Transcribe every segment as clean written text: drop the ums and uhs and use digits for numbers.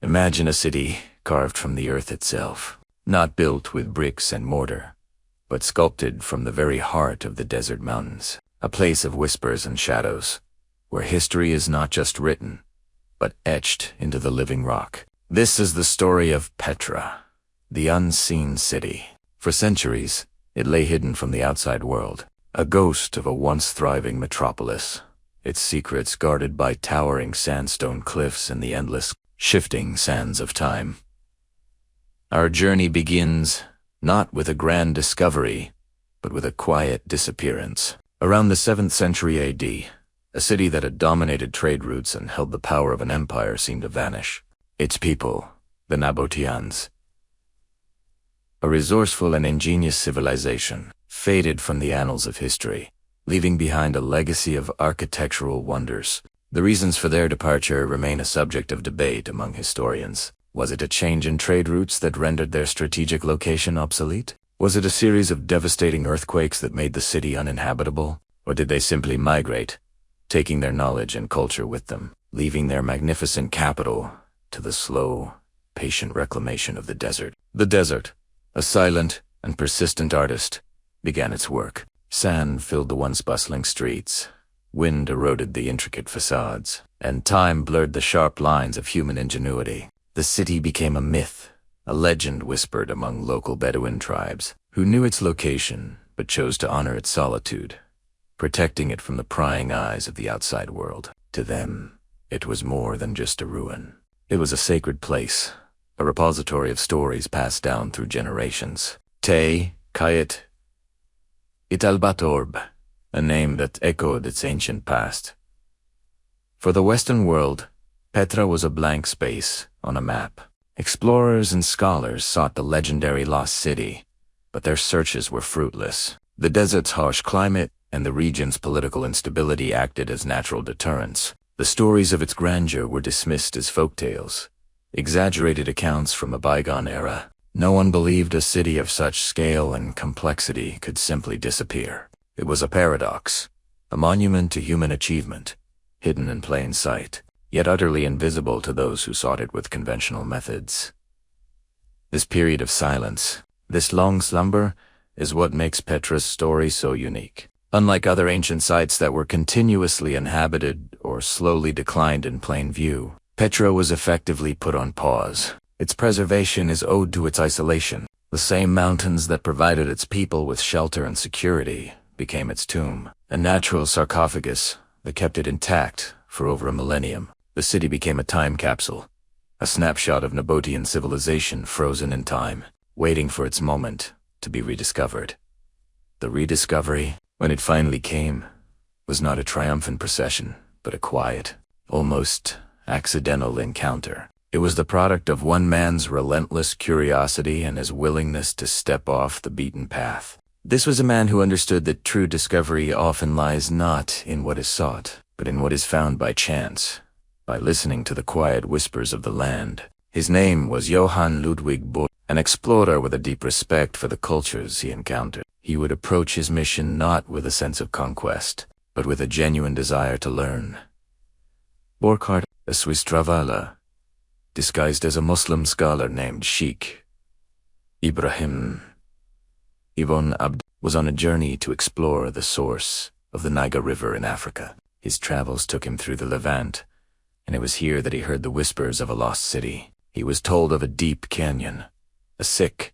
Imagine a city carved from the earth itself, not built with bricks and mortar, but sculpted from the very heart of the desert mountains, a place of whispers and shadows, where history is not just written, but etched into the living rock. This is the story of Petra, the unseen city. For centuries, it lay hidden from the outside world, a ghost of a once thriving metropolis, its secrets guarded by towering sandstone cliffs and the endless, shifting sands of time. Our journey begins not with a grand discovery, but with a quiet disappearance. Around the 7th century AD, a city that had dominated trade routes and held the power of an empire seemed to vanish. Its people, the Nabataeans, a resourceful and ingenious civilization, faded from the annals of history, leaving behind a legacy of architectural wonders. The reasons for their departure remain a subject of debate among historians. Was it a change in trade routes that rendered their strategic location obsolete? Was it a series of devastating earthquakes that made the city uninhabitable? Or did they simply migrate, taking their knowledge and culture with them, leaving their magnificent capital to the slow, patient reclamation of the desert? The desert, a silent and persistent artist, began its work. Sand filled the once bustling streets, wind eroded the intricate facades, and time blurred the sharp lines of human ingenuity. The city became a myth, a legend whispered among local Bedouin tribes, who knew its location but chose to honor its solitude, protecting it from the prying eyes of the outside world. To them, it was more than just a ruin. It was a sacred place, a repository of stories passed down through generations. Quiet Discovery, a name that echoed its ancient past. For the Western world, Petra was a blank space on a map. Explorers and scholars sought the legendary lost city, but their searches were fruitless. The desert's harsh climate and the region's political instability acted as natural deterrents. The stories of its grandeur were dismissed as folktales, exaggerated accounts from a bygone era. No one believed a city of such scale and complexity could simply disappear. It was a paradox, a monument to human achievement, hidden in plain sight, yet utterly invisible to those who sought it with conventional methods. This period of silence, this long slumber, is what makes Petra's story so unique. Unlike other ancient sites that were continuously inhabited or slowly declined in plain view, Petra was effectively put on pause. Its preservation is owed to its isolation. The same mountains that provided its people with shelter and security became its tomb, a natural sarcophagus that kept it intact for over a millennium. The city became a time capsule, a snapshot of Nabataean civilization frozen in time, waiting for its moment to be rediscovered. The rediscovery, when it finally came, was not a triumphant procession, but a quiet, almost accidental encounter. It was the product of one man's relentless curiosity and his willingness to step off the beaten path. This was a man who understood that true discovery often lies not in what is sought, but in what is found by chance, by listening to the quiet whispers of the land. His name was Johann Ludwig Bohr, an explorer with a deep respect for the cultures he encountered. He would approach his mission not with a sense of conquest, but with a genuine desire to learn. Burckhardt, a Swiss traveler, disguised as a Muslim scholar named Sheikh Ibrahim Ibn Abd, was on a journey to explore the source of the Niger River in Africa. His travels took him through the Levant, and it was here that he heard the whispers of a lost city. He was told of a deep canyon, a sick,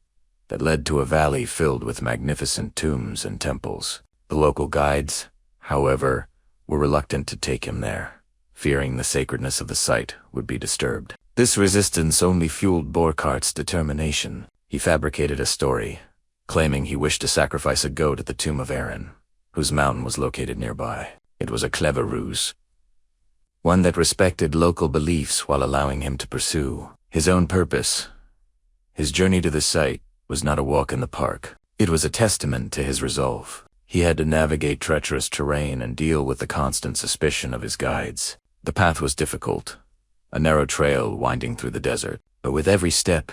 that led to a valley filled with magnificent tombs and temples. The local guides, however, were reluctant to take him there, fearing the sacredness of the site would be disturbed. This resistance only fueled Burckhardt's determination. He fabricated a story, claiming he wished to sacrifice a goat at the tomb of Aaron, whose mountain was located nearby. It was a clever ruse, one that respected local beliefs while allowing him to pursue his own purpose. His journey to the site was not a walk in the park. It was a testament to his resolve. He had to navigate treacherous terrain and deal with the constant suspicion of his guides. The path was difficult, a narrow trail winding through the desert, but with every step,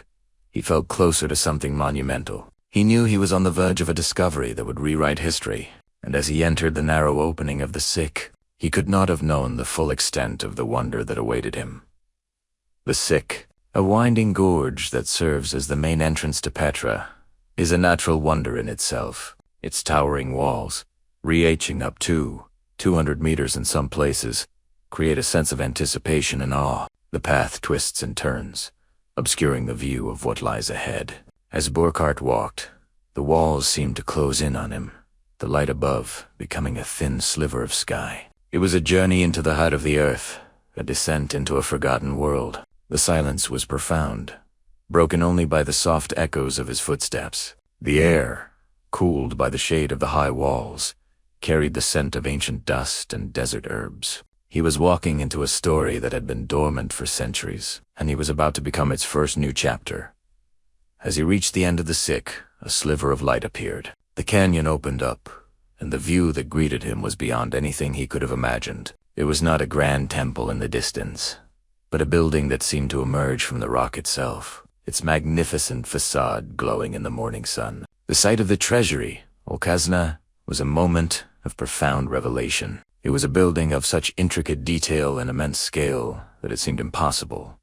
he felt closer to something monumental. He knew he was on the verge of a discovery that would rewrite history, and as he entered the narrow opening of the Sick, he could not have known the full extent of the wonder that awaited him. The Sick, A winding gorge that serves as the main entrance to Petra is a natural wonder in itself. Its towering walls, reaching up to 200 meters in some places, create a sense of anticipation and awe. The path twists and turns, obscuring the view of what lies ahead. As Burkhardt walked, the walls seemed to close in on him, the light above becoming a thin sliver of sky. It was a journey into the heart of the earth, a descent into a forgotten world. The silence was profound, broken only by the soft echoes of his footsteps. The air, cooled by the shade of the high walls, carried the scent of ancient dust and desert herbs. He was walking into a story that had been dormant for centuries, and he was about to become its first new chapter. As he reached the end of the sick, a sliver of light appeared. The canyon opened up, and the view that greeted him was beyond anything he could have imagined. It was not a grand temple in the distance, but a building that seemed to emerge from the rock itself, its magnificent facade glowing in the morning sun. The sight of the treasury, Okazna, was a moment of profound revelation. It was a building of such intricate detail and immense scale that it seemed impossible,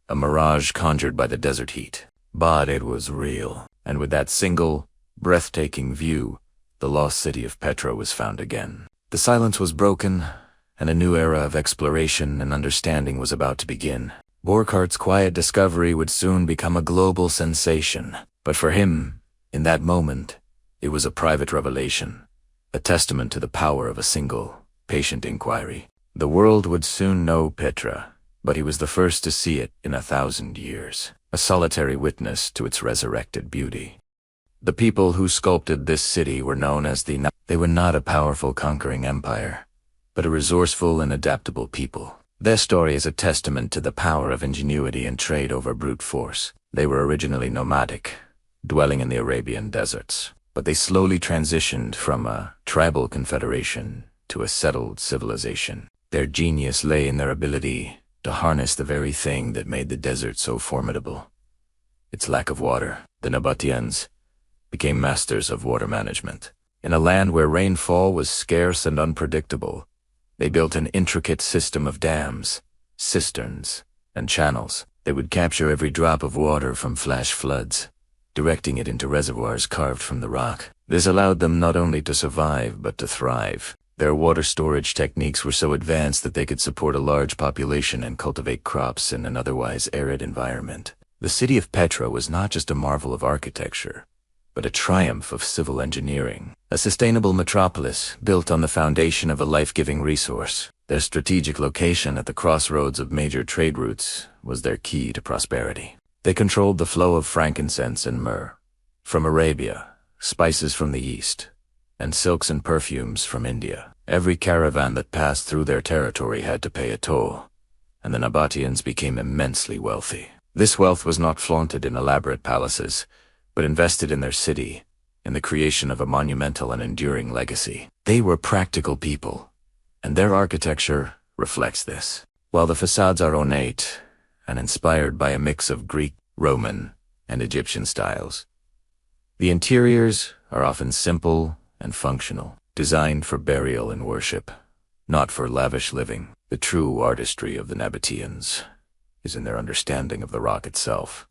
a mirage conjured by the desert heat. But it was real, and with that single, breathtaking view, the lost city of Petra was found again. The silence was broken, and a new era of exploration and understanding was about to begin. Burkhardt's Quiet Discovery would soon become a global sensation, but for him, in that moment, it was a private revelation, a testament to the power of a single, patient inquiry. The world would soon know Petra, but he was the first to see it in 1,000 years, a solitary witness to its resurrected beauty. The people who sculpted this city were known as They were not a powerful conquering empire, but a resourceful and adaptable people. Their story is a testament to the power of ingenuity and trade over brute force. They were originally nomadic, dwelling in the Arabian deserts, but they slowly transitioned from a tribal confederation to a settled civilization. Their genius lay in their ability to harness the very thing that made the desert so formidable: its lack of water. The Nabataeans became masters of water management. In a land where rainfall was scarce and unpredictable, they built an intricate system of dams, cisterns, and channels. They would capture every drop of water from flash floods, directing it into reservoirs carved from the rock. This allowed them not only to survive, but to thrive. Their water storage techniques were so advanced that they could support a large population and cultivate crops in an otherwise arid environment. The city of Petra was not just a marvel of architecture, but a triumph of civil engineering, a sustainable metropolis built on the foundation of a life-giving resource. Their strategic location at the crossroads of major trade routes was their key to prosperity. They controlled the flow of frankincense and myrrh from Arabia, spices from the east, and silks and perfumes from India. Every caravan that passed through their territory had to pay a toll, and the Nabataeans became immensely wealthy. This wealth was not flaunted in elaborate palaces, but invested in their city, in the creation of a monumental and enduring legacy. They were practical people, and their architecture reflects this. While the facades are ornate and inspired by a mix of Greek, Roman, and Egyptian styles, the interiors are often simple and functional, designed for burial and worship, not for lavish living. The true artistry of the Nabataeans is in their understanding of the rock itself.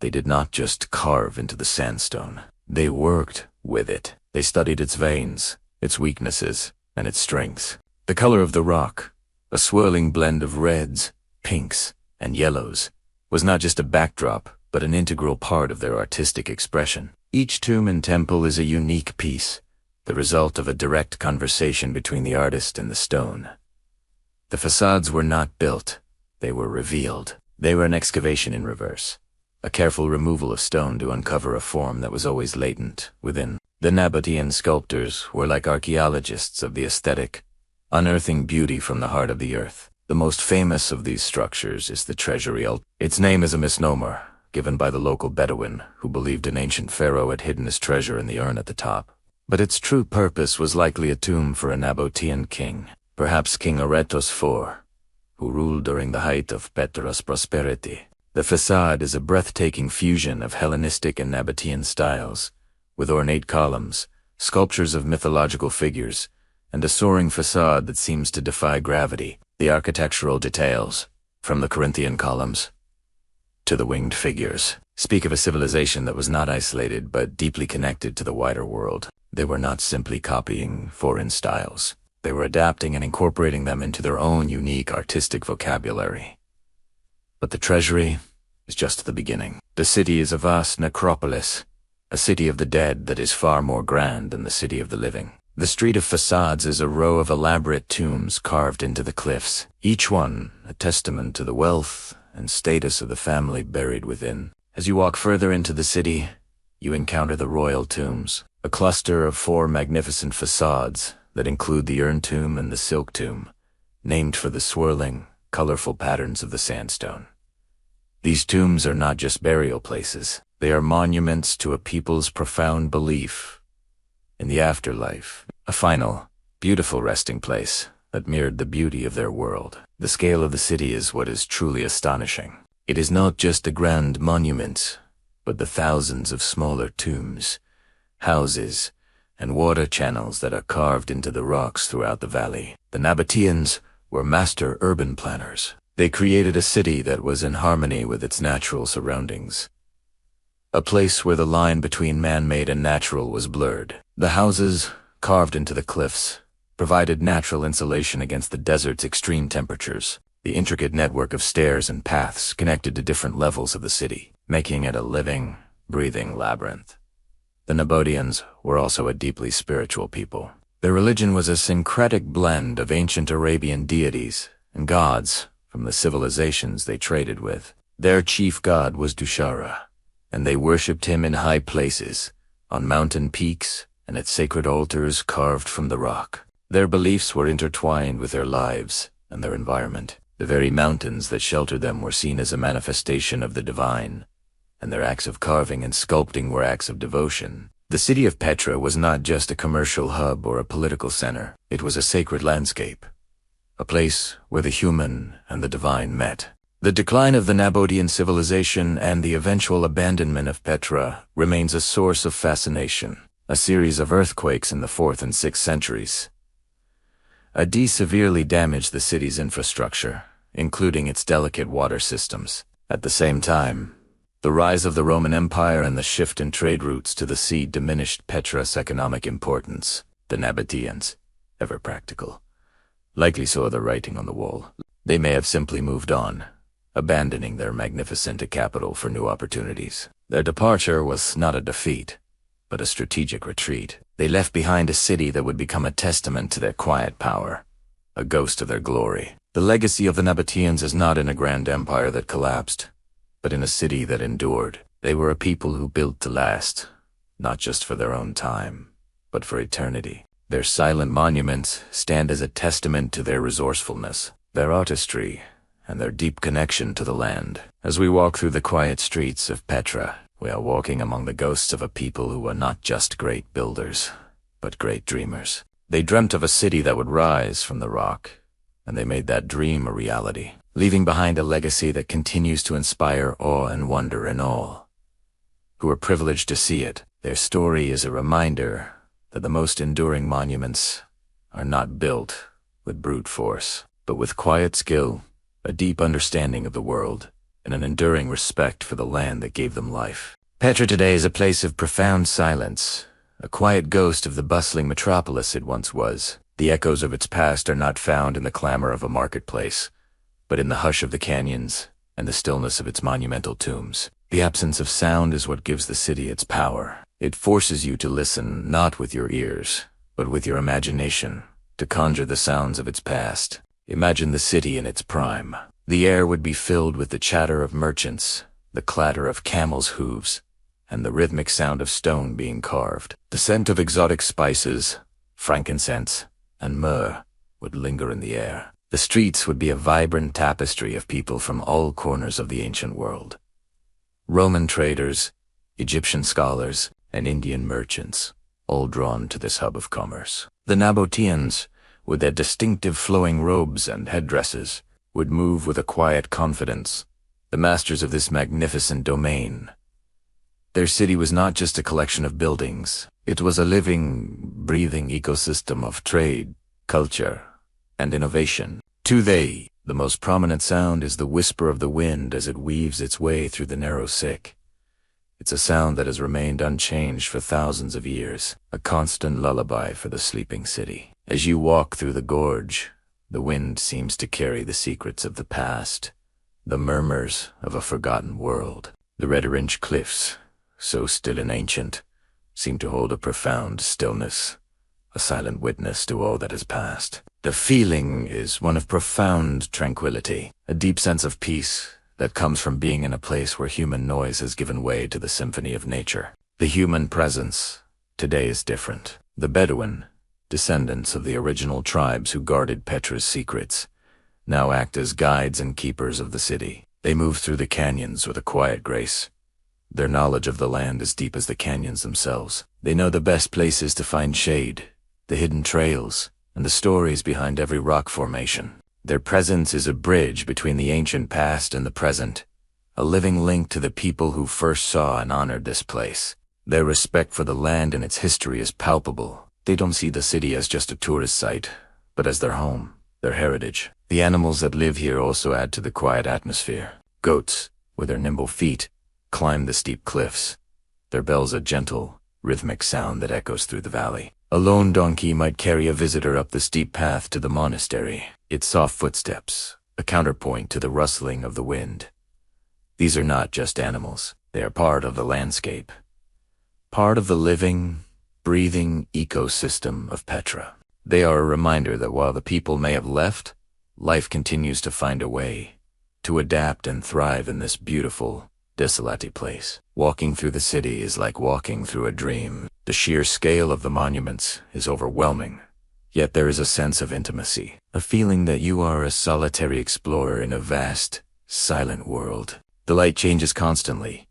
They did not just carve into the sandstone. They worked with it. They studied its veins, its weaknesses, and its strengths. The color of the rock, a swirling blend of reds, pinks, and yellows, was not just a backdrop, but an integral part of their artistic expression. Each tomb and temple is a unique piece, the result of a direct conversation between the artist and the stone. The facades were not built, they were revealed. They were an excavation in reverse, a careful removal of stone to uncover a form that was always latent within. The Nabataean sculptors were like archaeologists of the aesthetic, unearthing beauty from the heart of the earth. The most famous of these structures is the treasury. Its name is a misnomer, given by the local Bedouin who believed an ancient pharaoh had hidden his treasure in the urn at the top. But its true purpose was likely a tomb for a Nabataean king, perhaps King Aretos IV, who ruled during the height of Petra's prosperity. The facade is a breathtaking fusion of Hellenistic and Nabataean styles, with ornate columns, sculptures of mythological figures, and a soaring facade that seems to defy gravity. The architectural details, from the Corinthian columns to the winged figures speak of a civilization that was not isolated but deeply connected to the wider world. They were not simply copying foreign styles. They were adapting and incorporating them into their own unique artistic vocabulary. But the treasury is just the beginning. The city is a vast necropolis, a city of the dead that is far more grand than the city of the living. The street of facades is a row of elaborate tombs carved into the cliffs, each one a testament to the wealth and status of the family buried within. As you walk further into the city, you encounter the royal tombs, a cluster of 4 magnificent facades that include the urn tomb and the silk tomb, named for the swirling, colorful patterns of the sandstone. These tombs are not just burial places. They are monuments to a people's profound belief in the afterlife, a final, beautiful resting place that mirrored the beauty of their world. The scale of the city is what is truly astonishing. It is not just the grand monuments, but the thousands of smaller tombs, houses, and water channels that are carved into the rocks throughout the valley. The Nabataeans were master urban planners. They created a city that was in harmony with its natural surroundings, a place where the line between man-made and natural was blurred. The houses, carved into the cliffs, provided natural insulation against the desert's extreme temperatures. The intricate network of stairs and paths connected to different levels of the city, making it a living, breathing labyrinth. The Nabataeans were also a deeply spiritual people. Their religion was a syncretic blend of ancient Arabian deities and gods from the civilizations they traded with. Their chief god was Dushara, and they worshipped him in high places, on mountain peaks and at sacred altars carved from the rock. Their beliefs were intertwined with their lives and their environment. The very mountains that sheltered them were seen as a manifestation of the divine, and their acts of carving and sculpting were acts of devotion. The city of Petra was not just a commercial hub or a political center. It was a sacred landscape, a place where the human and the divine met. The decline of the Nabataean civilization and the eventual abandonment of Petra remains a source of fascination. A series of earthquakes in the 4th and 6th centuries severely damaged the city's infrastructure, including its delicate water systems. At the same time, the rise of the Roman Empire and the shift in trade routes to the sea diminished Petra's economic importance. The Nabataeans, ever practical, likely saw the writing on the wall. They may have simply moved on, abandoning their magnificent capital for new opportunities. Their departure was not a defeat, but a strategic retreat. They left behind a city that would become a testament to their quiet power, a ghost of their glory. The legacy of the Nabataeans is not in a grand empire that collapsed, but in a city that endured. They were a people who built to last, not just for their own time, but for eternity. Their silent monuments stand as a testament to their resourcefulness, their artistry, and their deep connection to the land. As we walk through the quiet streets of Petra, we are walking among the ghosts of a people who were not just great builders, but great dreamers. They dreamt of a city that would rise from the rock, and they made that dream a reality, leaving behind a legacy that continues to inspire awe and wonder in all who are privileged to see it. Their story is a reminder that the most enduring monuments are not built with brute force, but with quiet skill, a deep understanding of the world, and an enduring respect for the land that gave them life. Petra today is a place of profound silence, a quiet ghost of the bustling metropolis it once was. The echoes of its past are not found in the clamor of a marketplace, but in the hush of the canyons and the stillness of its monumental tombs. The absence of sound is what gives the city its power. It forces you to listen not with your ears, but with your imagination, to conjure the sounds of its past. Imagine the city in its prime. The air would be filled with the chatter of merchants, the clatter of camels' hooves, and the rhythmic sound of stone being carved. The scent of exotic spices, frankincense, and myrrh would linger in the air. The streets would be a vibrant tapestry of people from all corners of the ancient world. Roman traders, Egyptian scholars, and Indian merchants, all drawn to this hub of commerce. The Nabataeans, with their distinctive flowing robes and headdresses, would move with a quiet confidence, the masters of this magnificent domain. Their city was not just a collection of buildings. It was a living, breathing ecosystem of trade, culture, and innovation. Today, The most prominent sound is the whisper of the wind as it weaves its way through the narrow sick. It's a sound that has remained unchanged for thousands of years, a constant lullaby for the sleeping city. As you walk through the gorge, the wind seems to carry the secrets of the past, the murmurs of a forgotten world. The red-orange cliffs, so still and ancient, seem to hold a profound stillness, a silent witness to all that has passed. The feeling is one of profound tranquility, a deep sense of peace that comes from being in a place where human noise has given way to the symphony of nature. The human presence today is different. The Bedouin, descendants of the original tribes who guarded Petra's secrets, now act as guides and keepers of the city. They move through the canyons with a quiet grace. Their knowledge of the land is deep as the canyons themselves. They know the best places to find shade, the hidden trails, and the stories behind every rock formation. Their presence is a bridge between the ancient past and the present, a living link to the people who first saw and honored this place. Their respect for the land and its history is palpable. They don't see the city as just a tourist site, but as their home, their heritage. The animals that live here also add to the quiet atmosphere. Goats, with their nimble feet, climb the steep cliffs, their bells a gentle, rhythmic sound that echoes through the valley. A lone donkey might carry a visitor up the steep path to the monastery, its soft footsteps, a counterpoint to the rustling of the wind. These are not just animals. They are part of the landscape, part of the living, breathing ecosystem of Petra. They are a reminder that while the people may have left, life continues to find a way to adapt and thrive in this beautiful, desolate place. Walking through the city is like walking through a dream. The sheer scale of the monuments is overwhelming, yet there is a sense of intimacy, a feeling that you are a solitary explorer in a vast, silent world. The light changes constantly,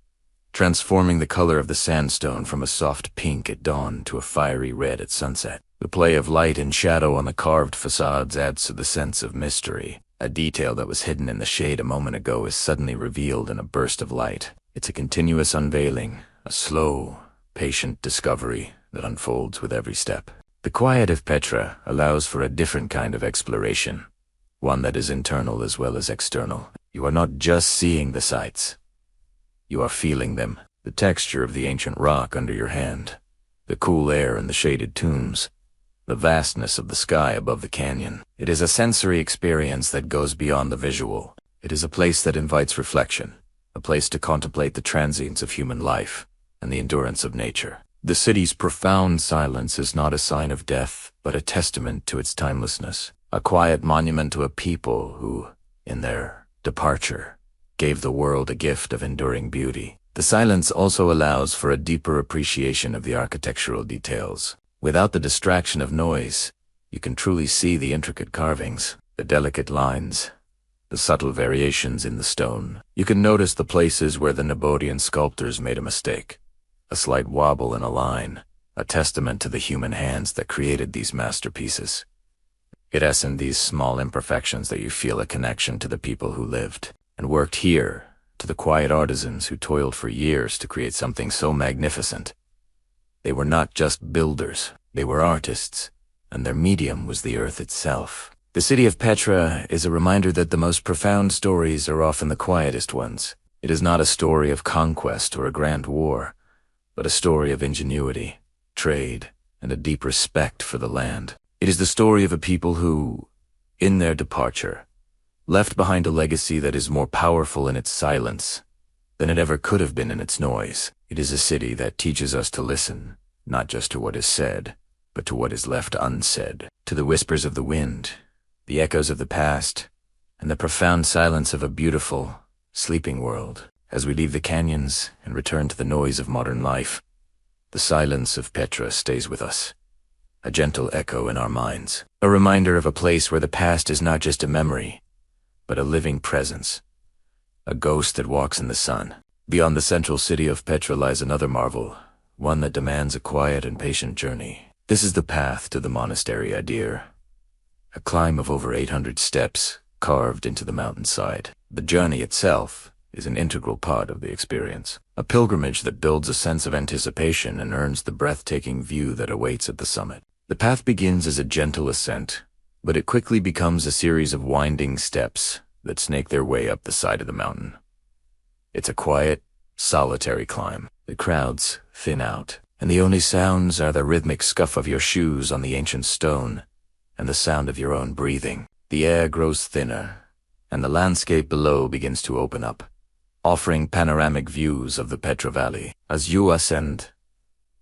transforming the color of the sandstone from a soft pink at dawn to a fiery red at sunset. The play of light and shadow on the carved facades adds to the sense of mystery. A detail that was hidden in the shade a moment ago is suddenly revealed in a burst of light. It's a continuous unveiling, a slow, patient discovery that unfolds with every step. The quiet of Petra allows for a different kind of exploration, one that is internal as well as external. You are not just seeing the sights. You are feeling them. The texture of the ancient rock under your hand, the cool air in the shaded tombs, the vastness of the sky above the canyon. It is a sensory experience that goes beyond the visual. It is a place that invites reflection, a place to contemplate the transience of human life and the endurance of nature. The city's profound silence is not a sign of death, but a testament to its timelessness, a quiet monument to a people who, in their departure, gave the world a gift of enduring beauty. The silence also allows for a deeper appreciation of the architectural details. Without the distraction of noise, you can truly see the intricate carvings, the delicate lines, the subtle variations in the stone. You can notice the places where the Nabataean sculptors made a mistake, a slight wobble in a line, a testament to the human hands that created these masterpieces. It is in these small imperfections that you feel a connection to the people who lived and worked here, to the quiet artisans who toiled for years to create something so magnificent. They were not just builders, they were artists, and their medium was the earth itself. The city of Petra is a reminder that the most profound stories are often the quietest ones. It is not a story of conquest or a grand war, but a story of ingenuity, trade, and a deep respect for the land. It is the story of a people who, in their departure, left behind a legacy that is more powerful in its silence than it ever could have been in its noise. It is a city that teaches us to listen, not just to what is said, but to what is left unsaid, to the whispers of the wind, the echoes of the past, and the profound silence of a beautiful, sleeping world. As we leave the canyons and return to the noise of modern life, the silence of Petra stays with us, a gentle echo in our minds, a reminder of a place where the past is not just a memory, but a living presence, a ghost that walks in the sun. Beyond the central city of Petra lies another marvel, one that demands a quiet and patient journey. This is the path to the monastery Adir, a climb of over 800 steps carved into the mountainside. The journey itself is an integral part of the experience, a pilgrimage that builds a sense of anticipation and earns the breathtaking view that awaits at the summit. The path begins as a gentle ascent, but it quickly becomes a series of winding steps that snake their way up the side of the mountain. It's a quiet, solitary climb. The crowds thin out, and the only sounds are the rhythmic scuff of your shoes on the ancient stone and the sound of your own breathing. The air grows thinner, and the landscape below begins to open up, offering panoramic views of the Petra Valley. As you ascend,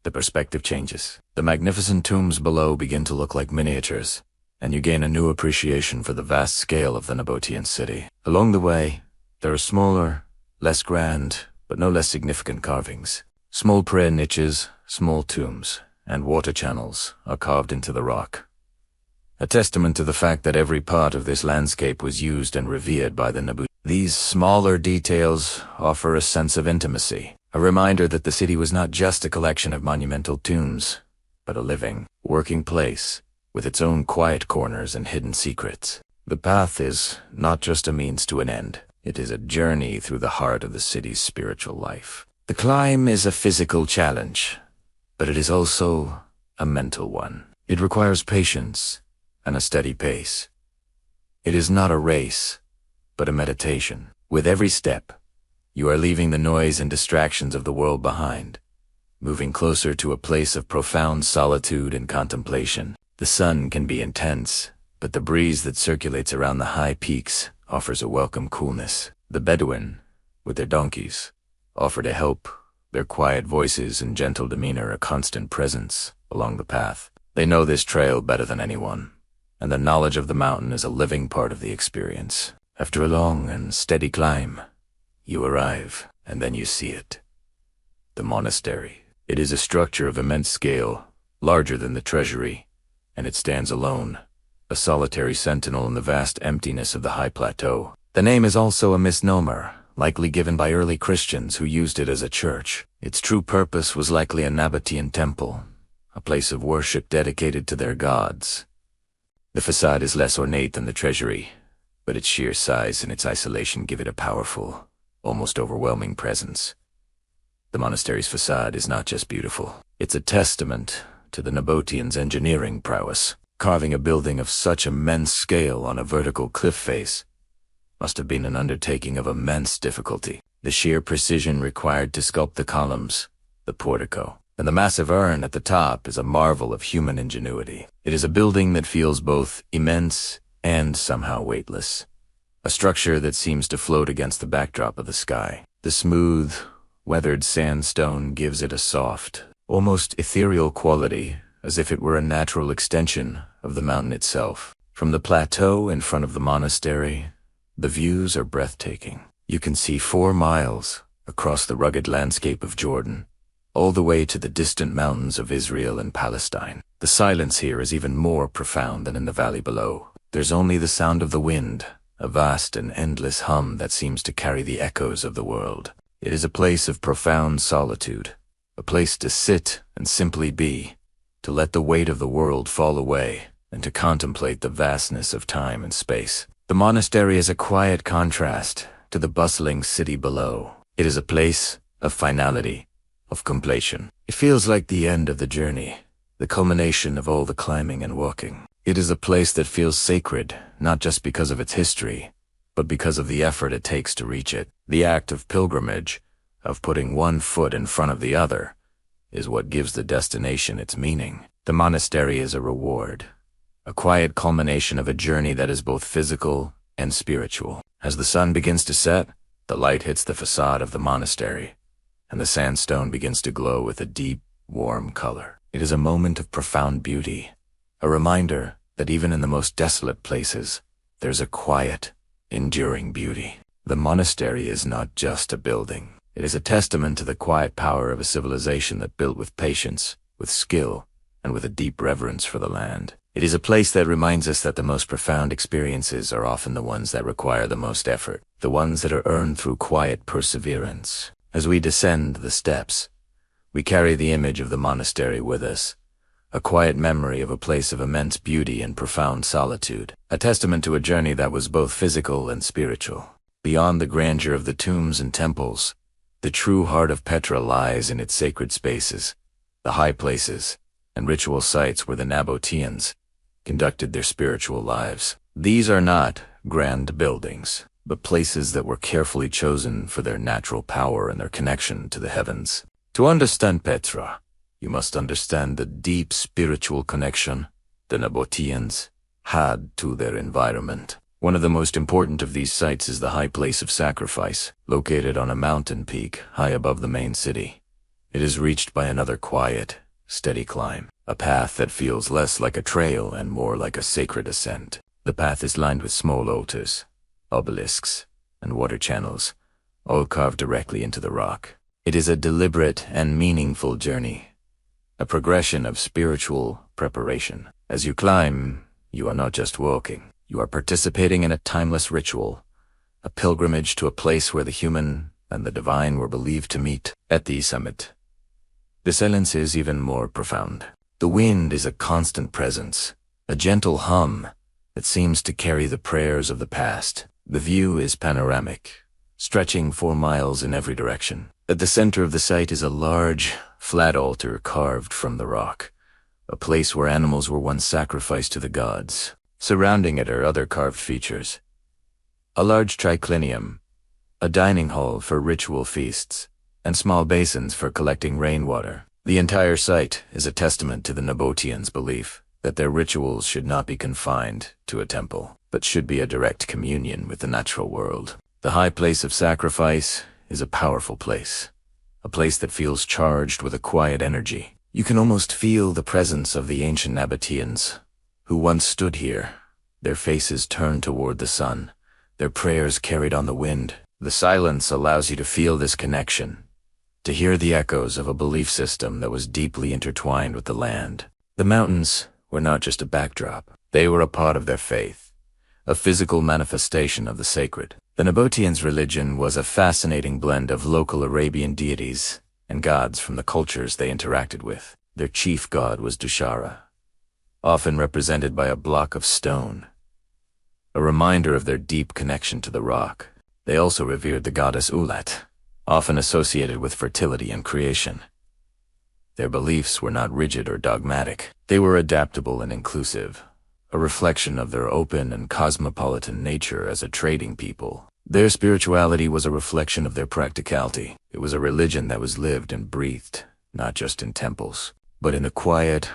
the perspective changes. The magnificent tombs below begin to look like miniatures, and you gain a new appreciation for the vast scale of the Nabataean city. Along the way, there are smaller, less grand, but no less significant carvings. Small prayer niches, small tombs, and water channels are carved into the rock, a testament to the fact that every part of this landscape was used and revered by the Nabataeans. These smaller details offer a sense of intimacy, a reminder that the city was not just a collection of monumental tombs, but a living, working place with its own quiet corners and hidden secrets. The path is not just a means to an end. It is a journey through the heart of the city's spiritual life. The climb is a physical challenge, but it is also a mental one. It requires patience and a steady pace. It is not a race, but a meditation. With every step, you are leaving the noise and distractions of the world behind, moving closer to a place of profound solitude and contemplation. The sun can be intense, but the breeze that circulates around the high peaks offers a welcome coolness. The Bedouin, with their donkeys, offer to help, their quiet voices and gentle demeanor a constant presence along the path. They know this trail better than anyone, and the knowledge of the mountain is a living part of the experience. After a long and steady climb, you arrive, and then you see it. The monastery. It is a structure of immense scale, larger than the treasury, and it stands alone, a solitary sentinel in the vast emptiness of the high plateau. The name is also a misnomer, likely given by early Christians who used it as a church. Its true purpose was likely a Nabataean temple, a place of worship dedicated to their gods. The facade is less ornate than the treasury, but its sheer size and its isolation give it a powerful, almost overwhelming presence. The monastery's facade is not just beautiful. It's a testament to the Nabataeans' engineering prowess. Carving a building of such immense scale on a vertical cliff face must have been an undertaking of immense difficulty. The sheer precision required to sculpt the columns, the portico, and the massive urn at the top is a marvel of human ingenuity. It is a building that feels both immense and somehow weightless, a structure that seems to float against the backdrop of the sky. The smooth, weathered sandstone gives it a soft, almost ethereal quality, as if it were a natural extension of the mountain itself. From the plateau in front of the monastery, the views are breathtaking. You can see 4 miles across the rugged landscape of Jordan, all the way to the distant mountains of Israel and Palestine. The silence here is even more profound than in the valley below. There's only the sound of the wind, a vast and endless hum that seems to carry the echoes of the world. It is a place of profound solitude, a place to sit and simply be, to let the weight of the world fall away, and to contemplate the vastness of time and space. The monastery is a quiet contrast to the bustling city below. It is a place of finality, of completion. It feels like the end of the journey, the culmination of all the climbing and walking. It is a place that feels sacred, not just because of its history, but because of the effort it takes to reach it. The act of pilgrimage, of putting one foot in front of the other, is what gives the destination its meaning. The monastery is a reward, a quiet culmination of a journey that is both physical and spiritual. As the sun begins to set, the light hits the facade of the monastery, and the sandstone begins to glow with a deep, warm color. It is a moment of profound beauty, a reminder that even in the most desolate places, there's a quiet, enduring beauty. The monastery is not just a building. It is a testament to the quiet power of a civilization that built with patience, with skill, and with a deep reverence for the land. It is a place that reminds us that the most profound experiences are often the ones that require the most effort, the ones that are earned through quiet perseverance. As we descend the steps, we carry the image of the monastery with us, a quiet memory of a place of immense beauty and profound solitude, a testament to a journey that was both physical and spiritual. Beyond the grandeur of the tombs and temples, the true heart of Petra lies in its sacred spaces, the high places, and ritual sites where the Nabataeans, conducted their spiritual lives. These are not grand buildings, but places that were carefully chosen for their natural power and their connection to the heavens. To understand Petra, you must understand the deep spiritual connection the Nabataeans had to their environment. One of the most important of these sites is the high place of sacrifice, located on a mountain peak high above the main city. It is reached by another quiet, steady climb, a path that feels less like a trail and more like a sacred ascent. The path is lined with small altars, obelisks, and water channels, all carved directly into the rock. It is a deliberate and meaningful journey, a progression of spiritual preparation. As you climb, you are not just walking. You are participating in a timeless ritual, a pilgrimage to a place where the human and the divine were believed to meet. At the summit, the silence is even more profound. The wind is a constant presence, a gentle hum that seems to carry the prayers of the past. The view is panoramic, stretching 4 miles in every direction. At the center of the site is a large, flat altar carved from the rock, a place where animals were once sacrificed to the gods. Surrounding it are other carved features: a large triclinium, a dining hall for ritual feasts, and small basins for collecting rainwater. The entire site is a testament to the Nabataeans' belief that their rituals should not be confined to a temple, but should be a direct communion with the natural world. The high place of sacrifice is a powerful place, a place that feels charged with a quiet energy. You can almost feel the presence of the ancient Nabataeans, who once stood here, their faces turned toward the sun, their prayers carried on the wind. The silence allows you to feel this connection, to hear the echoes of a belief system that was deeply intertwined with the land. The mountains were not just a backdrop. They were a part of their faith, a physical manifestation of the sacred. The Nabataeans' religion was a fascinating blend of local Arabian deities and gods from the cultures they interacted with. Their chief god was Dushara, often represented by a block of stone, a reminder of their deep connection to the rock. They also revered the goddess Ulat, often associated with fertility and creation. Their beliefs were not rigid or dogmatic. They were adaptable and inclusive, a reflection of their open and cosmopolitan nature as a trading people. Their spirituality was a reflection of their practicality. It was a religion that was lived and breathed, not just in temples, but in the quiet,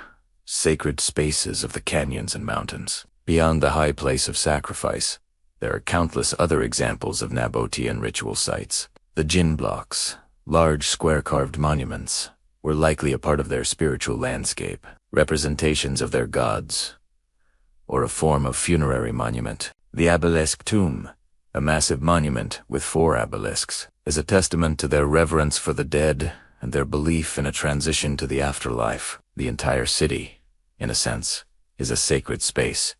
sacred spaces of the canyons and mountains. Beyond the high place of sacrifice, there are countless other examples of Nabataean ritual sites. The jinn blocks, large square-carved monuments, were likely a part of their spiritual landscape, representations of their gods, or a form of funerary monument. The obelisk tomb, a massive monument with 4 obelisks, is a testament to their reverence for the dead and their belief in a transition to the afterlife. The entire city, in a sense, is a sacred space.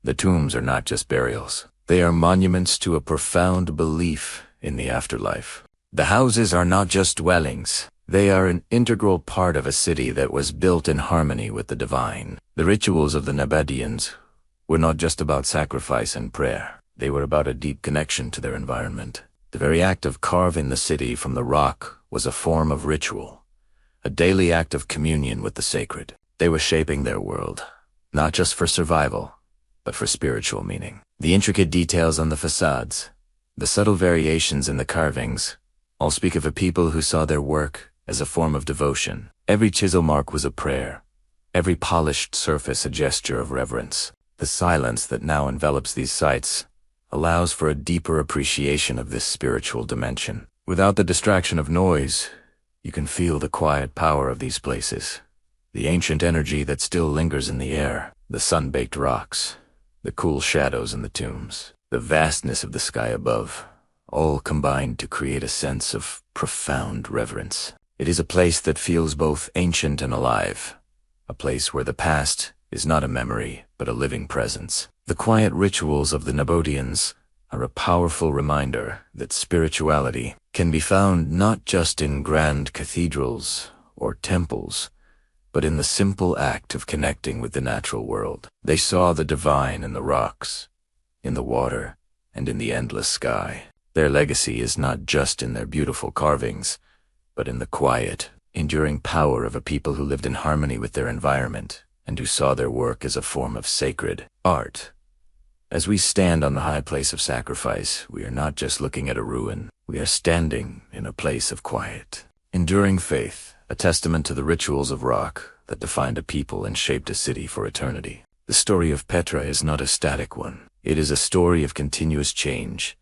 The tombs are not just burials. They are monuments to a profound belief in the afterlife. The houses are not just dwellings. They are an integral part of a city that was built in harmony with the divine. The rituals of the Nabataeans were not just about sacrifice and prayer. They were about a deep connection to their environment. The very act of carving the city from the rock was a form of ritual, a daily act of communion with the sacred. They were shaping their world, not just for survival, but for spiritual meaning. The intricate details on the facades, the subtle variations in the carvings, all speak of a people who saw their work as a form of devotion. Every chisel mark was a prayer, every polished surface a gesture of reverence. The silence that now envelops these sites allows for a deeper appreciation of this spiritual dimension. Without the distraction of noise, you can feel the quiet power of these places, the ancient energy that still lingers in the air, the sun-baked rocks, the cool shadows in the tombs, the vastness of the sky above, all combined to create a sense of profound reverence. It is a place that feels both ancient and alive, a place where the past is not a memory, but a living presence. The quiet rituals of the Nabataeans are a powerful reminder that spirituality can be found not just in grand cathedrals or temples, but in the simple act of connecting with the natural world. They saw the divine in the rocks, in the water, and in the endless sky. Their legacy is not just in their beautiful carvings, but in the quiet, enduring power of a people who lived in harmony with their environment and who saw their work as a form of sacred art. As we stand on the high place of sacrifice, we are not just looking at a ruin. We are standing in a place of quiet, enduring faith, a testament to the rituals of rock that defined a people and shaped a city for eternity. The story of Petra is not a static one. It is a story of continuous change,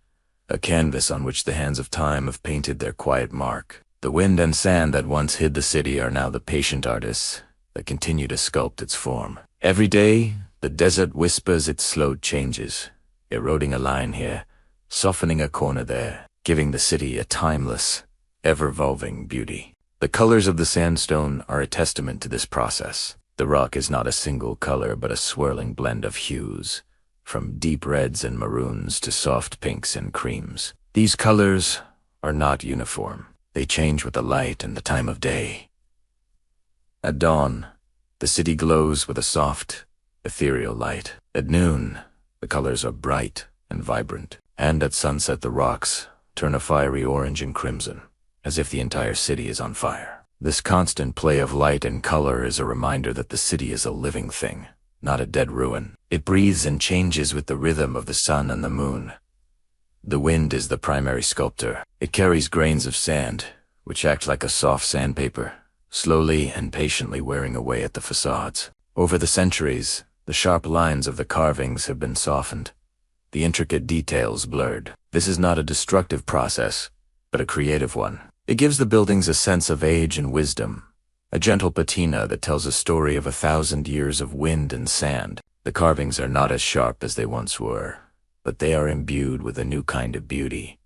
a canvas on which the hands of time have painted their quiet mark. The wind and sand that once hid the city are now the patient artists that continue to sculpt its form. Every day, the desert whispers its slow changes, eroding a line here, softening a corner there, giving the city a timeless, ever-evolving beauty. The colors of the sandstone are a testament to this process. The rock is not a single color but a swirling blend of hues, from deep reds and maroons to soft pinks and creams. These colors are not uniform. They change with the light and the time of day. At dawn, the city glows with a soft, ethereal light. At noon, the colors are bright and vibrant. And at sunset, the rocks turn a fiery orange and crimson, as if the entire city is on fire. This constant play of light and color is a reminder that the city is a living thing, not a dead ruin. It breathes and changes with the rhythm of the sun and the moon. The wind is the primary sculptor. It carries grains of sand, which act like a soft sandpaper, slowly and patiently wearing away at the facades. Over the centuries, the sharp lines of the carvings have been softened, the intricate details blurred. This is not a destructive process, but a creative one. It gives the buildings a sense of age and wisdom, a gentle patina that tells a story of 1,000 years of wind and sand. The carvings are not as sharp as they once were, but they are imbued with a new kind of beauty,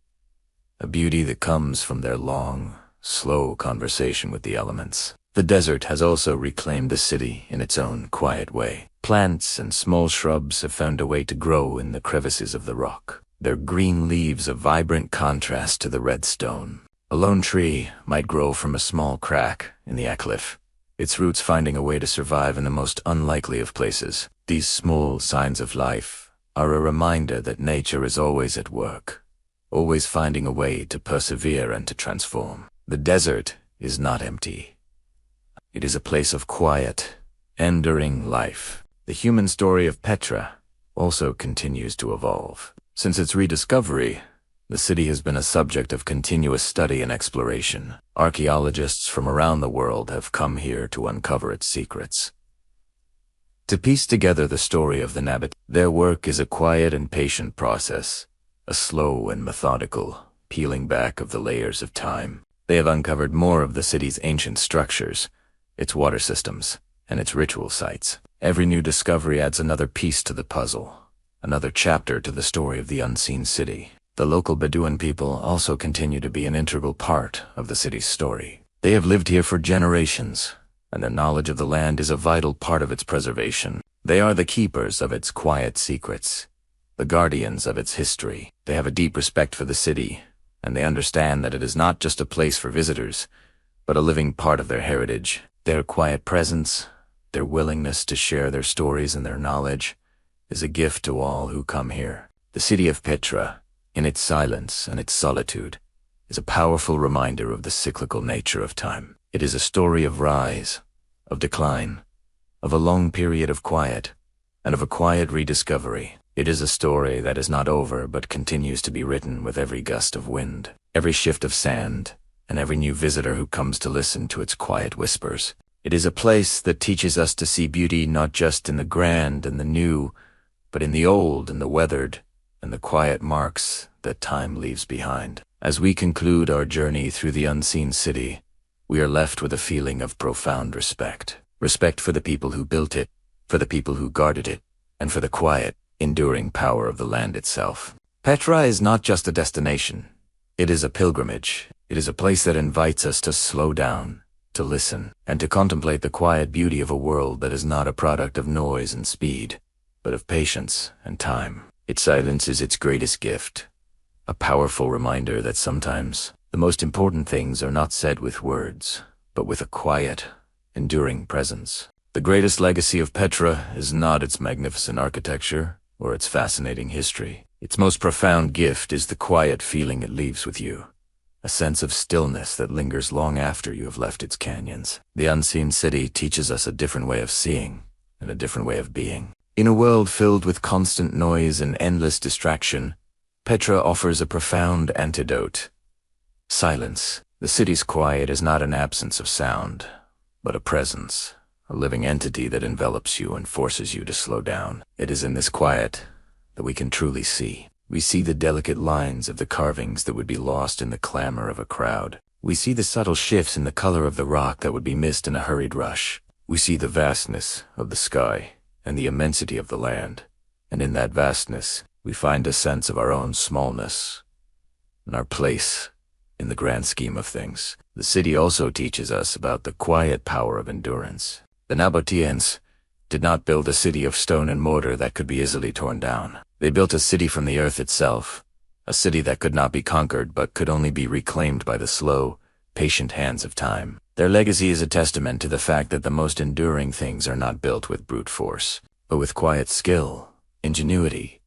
a beauty that comes from their long, slow conversation with the elements. The desert has also reclaimed the city in its own quiet way. Plants and small shrubs have found a way to grow in the crevices of the rock, their green leaves a vibrant contrast to the red stone. A lone tree might grow from a small crack in the cliff, its roots finding a way to survive in the most unlikely of places. These small signs of life are a reminder that nature is always at work, always finding a way to persevere and to transform. The desert is not empty. It is a place of quiet, enduring life. The human story of Petra also continues to evolve. Since its rediscovery, the city has been a subject of continuous study and exploration. Archaeologists from around the world have come here to uncover its secrets, to piece together the story of the Nabataean. Their work is a quiet and patient process, a slow and methodical peeling back of the layers of time. They have uncovered more of the city's ancient structures, its water systems, and its ritual sites. Every new discovery adds another piece to the puzzle, another chapter to the story of the unseen city. The local Bedouin people also continue to be an integral part of the city's story. They have lived here for generations, and their knowledge of the land is a vital part of its preservation. They are the keepers of its quiet secrets, the guardians of its history. They have a deep respect for the city, and they understand that it is not just a place for visitors, but a living part of their heritage. Their quiet presence, their willingness to share their stories and their knowledge, is a gift to all who come here. The city of Petra, in its silence and its solitude, is a powerful reminder of the cyclical nature of time. It is a story of rise, of decline, of a long period of quiet, and of a quiet rediscovery. It is a story that is not over but continues to be written with every gust of wind, every shift of sand, and every new visitor who comes to listen to its quiet whispers. It is a place that teaches us to see beauty not just in the grand and the new, but in the old and the weathered, and the quiet marks that time leaves behind. As we conclude our journey through the unseen city, we are left with a feeling of profound respect. Respect for the people who built it, for the people who guarded it, and for the quiet, enduring power of the land itself. Petra is not just a destination. It is a pilgrimage. It is a place that invites us to slow down, to listen, and to contemplate the quiet beauty of a world that is not a product of noise and speed, but of patience and time. Its silence is its greatest gift, a powerful reminder that sometimes the most important things are not said with words, but with a quiet, enduring presence. The greatest legacy of Petra is not its magnificent architecture or its fascinating history. Its most profound gift is the quiet feeling it leaves with you, a sense of stillness that lingers long after you have left its canyons. The unseen city teaches us a different way of seeing, and a different way of being. In a world filled with constant noise and endless distraction, Petra offers a profound antidote. Silence. The city's quiet is not an absence of sound, but a presence, a living entity that envelops you and forces you to slow down. It is in this quiet that we can truly see. We see the delicate lines of the carvings that would be lost in the clamor of a crowd. We see the subtle shifts in the color of the rock that would be missed in a hurried rush. We see the vastness of the sky and the immensity of the land, and in that vastness we find a sense of our own smallness and our place in the grand scheme of things. The city also teaches us about the quiet power of endurance. The Nabataeans did not build a city of stone and mortar that could be easily torn down. They built a city from the earth itself, a city that could not be conquered but could only be reclaimed by the slow, patient hands of time. Their legacy is a testament to the fact that the most enduring things are not built with brute force, but with quiet skill, ingenuity,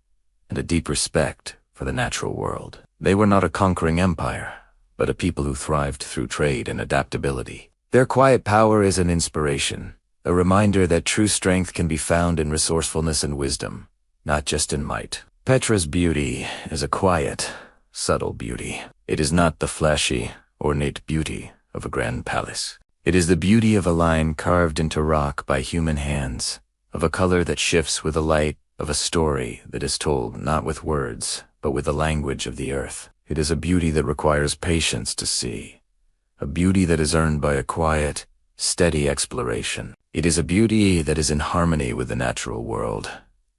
and a deep respect for the natural world. They were not a conquering empire, but a people who thrived through trade and adaptability. Their quiet power is an inspiration, a reminder that true strength can be found in resourcefulness and wisdom, not just in might. Petra's beauty is a quiet, subtle beauty. It is not the flashy, ornate beauty of a grand palace. It is the beauty of a line carved into rock by human hands, of a color that shifts with the light, of a story that is told not with words, but with the language of the earth. It is a beauty that requires patience to see, a beauty that is earned by a quiet, steady exploration. It is a beauty that is in harmony with the natural world,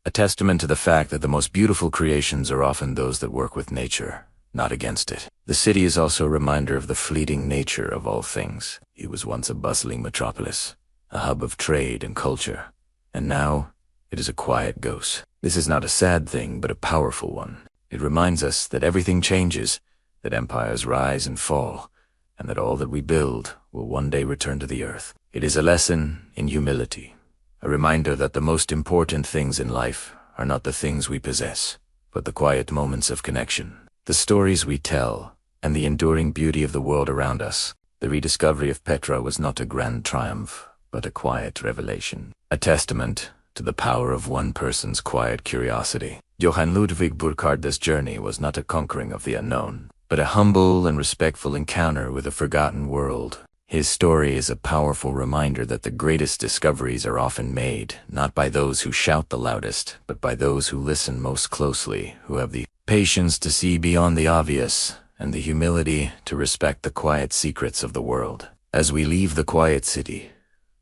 a testament to the fact that the most beautiful creations are often those that work with nature, not against it. The city is also a reminder of the fleeting nature of all things. It was once a bustling metropolis, a hub of trade and culture, and now it is a quiet ghost. This is not a sad thing, but a powerful one. It reminds us that everything changes, that empires rise and fall, and that all that we build will one day return to the earth. It is a lesson in humility, a reminder that the most important things in life are not the things we possess, but the quiet moments of connection, the stories we tell, and the enduring beauty of the world around us. The rediscovery of Petra was not a grand triumph, but a quiet revelation, a testament to the power of one person's quiet curiosity. Johann Ludwig Burckhardt's journey was not a conquering of the unknown, but a humble and respectful encounter with a forgotten world. His story is a powerful reminder that the greatest discoveries are often made, not by those who shout the loudest, but by those who listen most closely, who have the patience to see beyond the obvious, and the humility to respect the quiet secrets of the world. As we leave the quiet city,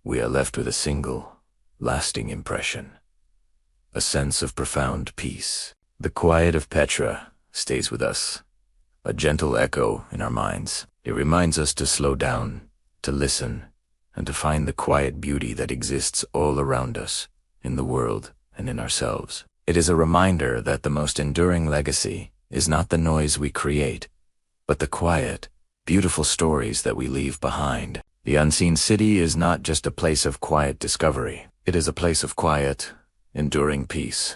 we are left with a single, lasting impression, a sense of profound peace. The quiet of Petra stays with us, a gentle echo in our minds. It reminds us to slow down, to listen, and to find the quiet beauty that exists all around us, in the world and in ourselves. It is a reminder that the most enduring legacy is not the noise we create, but the quiet, beautiful stories that we leave behind. The unseen city is not just a place of quiet discovery. It is a place of quiet, enduring peace.